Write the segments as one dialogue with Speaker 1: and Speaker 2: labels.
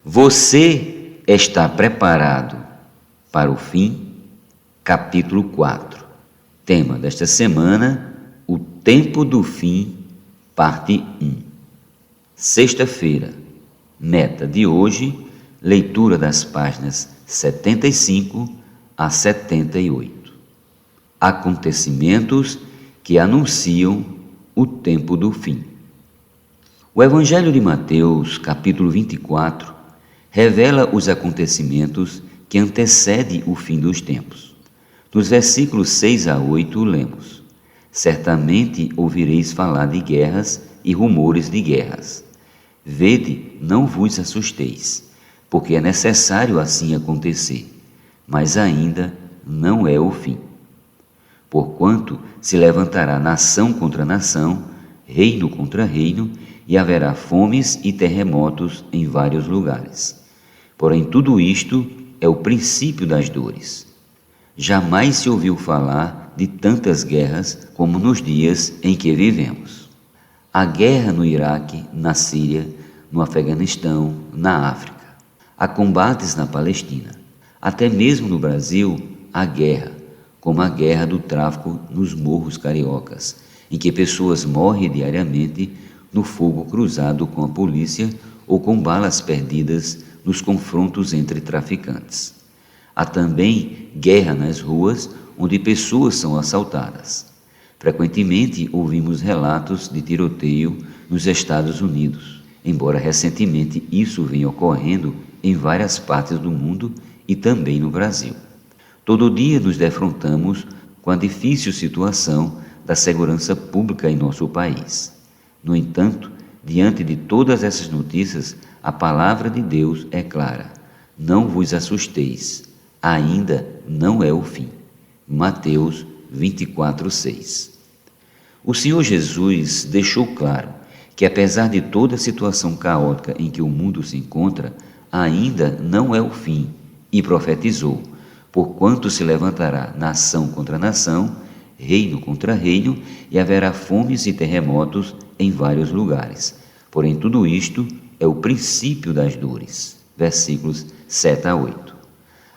Speaker 1: Você está preparado para o fim? Capítulo 4. Tema desta semana: o tempo do fim, parte 1. Sexta-feira. Meta de hoje: leitura das páginas 75 a 78. Acontecimentos que anunciam o tempo do fim. O Evangelho de Mateus, capítulo 24, revela os acontecimentos que antecedem o fim dos tempos. Nos versículos 6 a 8 lemos: Certamente ouvireis falar de guerras e rumores de guerras. Vede, não vos assusteis, porque é necessário assim acontecer, mas ainda não é o fim. Porquanto se levantará nação contra nação, reino contra reino, e haverá fomes e terremotos em vários lugares. Porém, tudo isto é o princípio das dores. Jamais se ouviu falar de tantas guerras como nos dias em que vivemos. Há guerra no Iraque, na Síria, no Afeganistão, na África. Há combates na Palestina. Até mesmo no Brasil há guerra, como a guerra do tráfico nos morros cariocas, em que pessoas morrem diariamente no fogo cruzado com a polícia ou com balas perdidas nos confrontos entre traficantes. Há também guerra nas ruas, onde pessoas são assaltadas. Frequentemente ouvimos relatos de tiroteio nos Estados Unidos, embora recentemente isso venha ocorrendo em várias partes do mundo e também no Brasil. Todo dia nos defrontamos com a difícil situação da segurança pública em nosso país. No entanto, diante de todas essas notícias, a palavra de Deus é clara: não vos assusteis, ainda não é o fim. Mateus 24:6. O Senhor Jesus deixou claro que, apesar de toda a situação caótica em que o mundo se encontra, ainda não é o fim, e profetizou: porquanto se levantará nação contra nação, reino contra reino, e haverá fomes e terremotos em vários lugares. Porém, tudo isto é o princípio das dores. Versículos 7 a 8.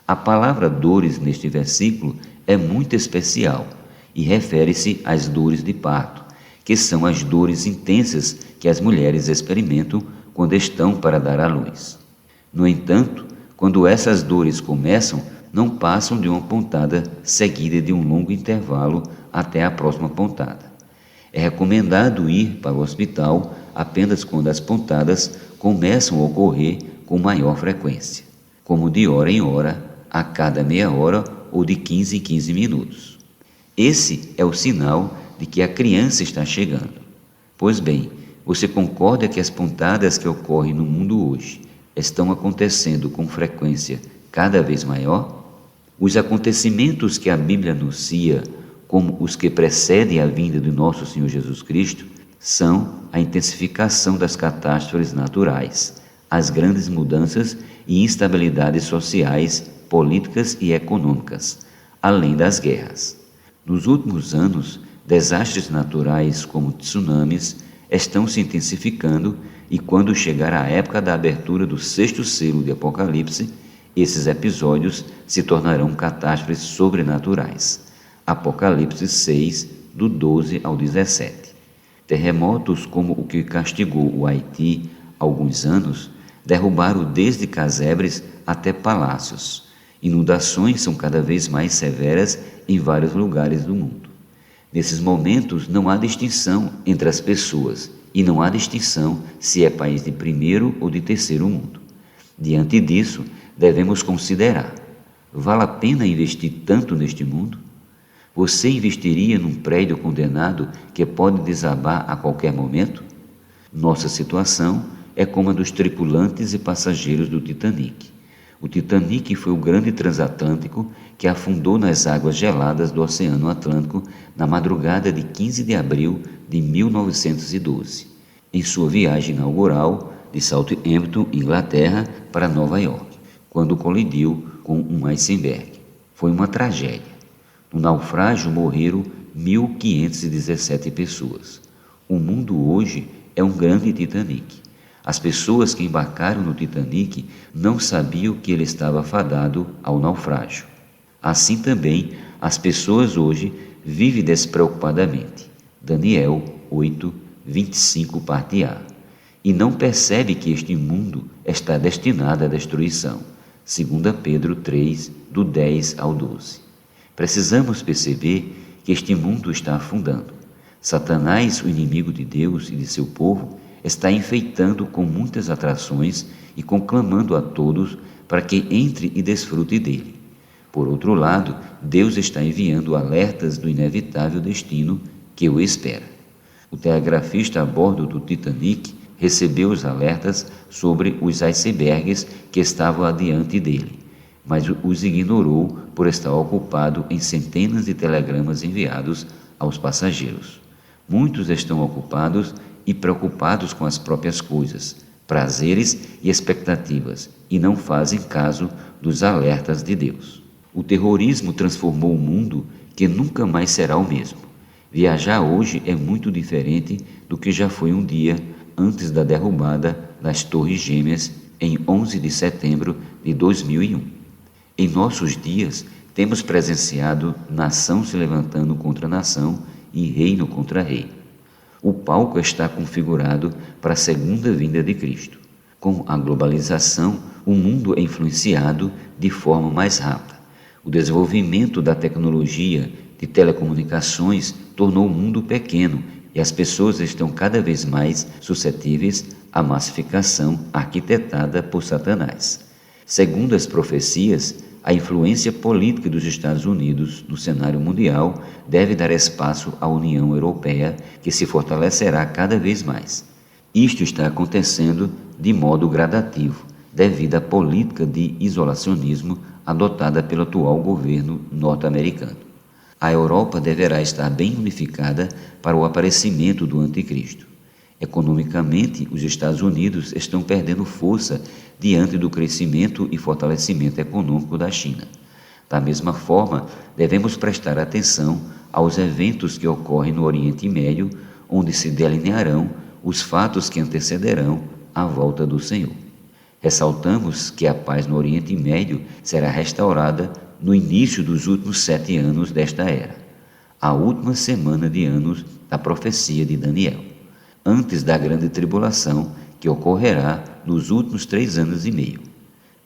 Speaker 1: A palavra dores neste versículo é muito especial e refere-se às dores de parto, que são as dores intensas que as mulheres experimentam quando estão para dar à luz. No entanto, quando essas dores começam, não passam de uma pontada seguida de um longo intervalo até a próxima pontada. É recomendado ir para o hospital apenas quando as pontadas começam a ocorrer com maior frequência, como de hora em hora, a cada meia hora ou de 15 em 15 minutos. Esse é o sinal de que a criança está chegando. Pois bem, você concorda que as pontadas que ocorrem no mundo hoje estão acontecendo com frequência cada vez maior? Os acontecimentos que a Bíblia anuncia como os que precedem a vinda de nosso Senhor Jesus Cristo são a intensificação das catástrofes naturais, as grandes mudanças e instabilidades sociais, políticas e econômicas, além das guerras. Nos últimos anos, desastres naturais como tsunamis estão se intensificando, e quando chegar a época da abertura do 6º selo de Apocalipse, esses episódios se tornarão catástrofes sobrenaturais. Apocalipse 6, do 12 ao 17. Terremotos como o que castigou o Haiti há alguns anos derrubaram desde casebres até palácios. Inundações são cada vez mais severas em vários lugares do mundo. Nesses momentos não há distinção entre as pessoas e não há distinção se é país de primeiro ou de terceiro mundo. Diante disso, devemos considerar: vale a pena investir tanto neste mundo? Você investiria num prédio condenado que pode desabar a qualquer momento? Nossa situação é como a dos tripulantes e passageiros do Titanic. O Titanic foi o grande transatlântico que afundou nas águas geladas do Oceano Atlântico na madrugada de 15 de abril de 1912, em sua viagem inaugural de Southampton, Inglaterra, para Nova York, quando colidiu com um iceberg. Foi uma tragédia. No naufrágio morreram 1.517 pessoas. O mundo hoje é um grande Titanic. As pessoas que embarcaram no Titanic não sabiam que ele estava fadado ao naufrágio. Assim também, as pessoas hoje vivem despreocupadamente. Daniel 8, 25, parte A. E não percebe que este mundo está destinado à destruição. 2 Pedro 3, do 10 ao 12. Precisamos perceber que este mundo está afundando. Satanás, o inimigo de Deus e de seu povo, está enfeitando com muitas atrações e conclamando a todos para que entre e desfrute dele. Por outro lado, Deus está enviando alertas do inevitável destino que o espera. O telegrafista a bordo do Titanic recebeu os alertas sobre os icebergs que estavam adiante dele, mas os ignorou por estar ocupado em centenas de telegramas enviados aos passageiros. Muitos estão ocupados e preocupados com as próprias coisas, prazeres e expectativas, e não fazem caso dos alertas de Deus. O terrorismo transformou o mundo que nunca mais será o mesmo. Viajar hoje é muito diferente do que já foi um dia antes da derrubada das Torres Gêmeas em 11 de setembro de 2001. Em nossos dias, temos presenciado nação se levantando contra nação e reino contra rei. O palco está configurado para a segunda vinda de Cristo. Com a globalização, o mundo é influenciado de forma mais rápida. O desenvolvimento da tecnologia de telecomunicações tornou o mundo pequeno e as pessoas estão cada vez mais suscetíveis à massificação arquitetada por Satanás. Segundo as profecias, a influência política dos Estados Unidos no cenário mundial deve dar espaço à União Europeia, que se fortalecerá cada vez mais. Isto está acontecendo de modo gradativo, devido à política de isolacionismo adotada pelo atual governo norte-americano. A Europa deverá estar bem unificada para o aparecimento do Anticristo. Economicamente, os Estados Unidos estão perdendo força diante do crescimento e fortalecimento econômico da China. Da mesma forma, devemos prestar atenção aos eventos que ocorrem no Oriente Médio, onde se delinearão os fatos que antecederão a volta do Senhor. Ressaltamos que a paz no Oriente Médio será restaurada no início dos últimos 7 anos desta era, a última semana de anos da profecia de Daniel, antes da grande tribulação que ocorrerá nos últimos 3 anos e meio.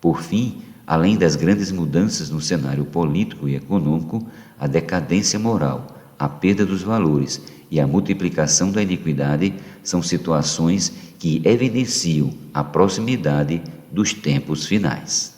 Speaker 1: Por fim, além das grandes mudanças no cenário político e econômico, a decadência moral, a perda dos valores e a multiplicação da iniquidade são situações que evidenciam a proximidade dos tempos finais.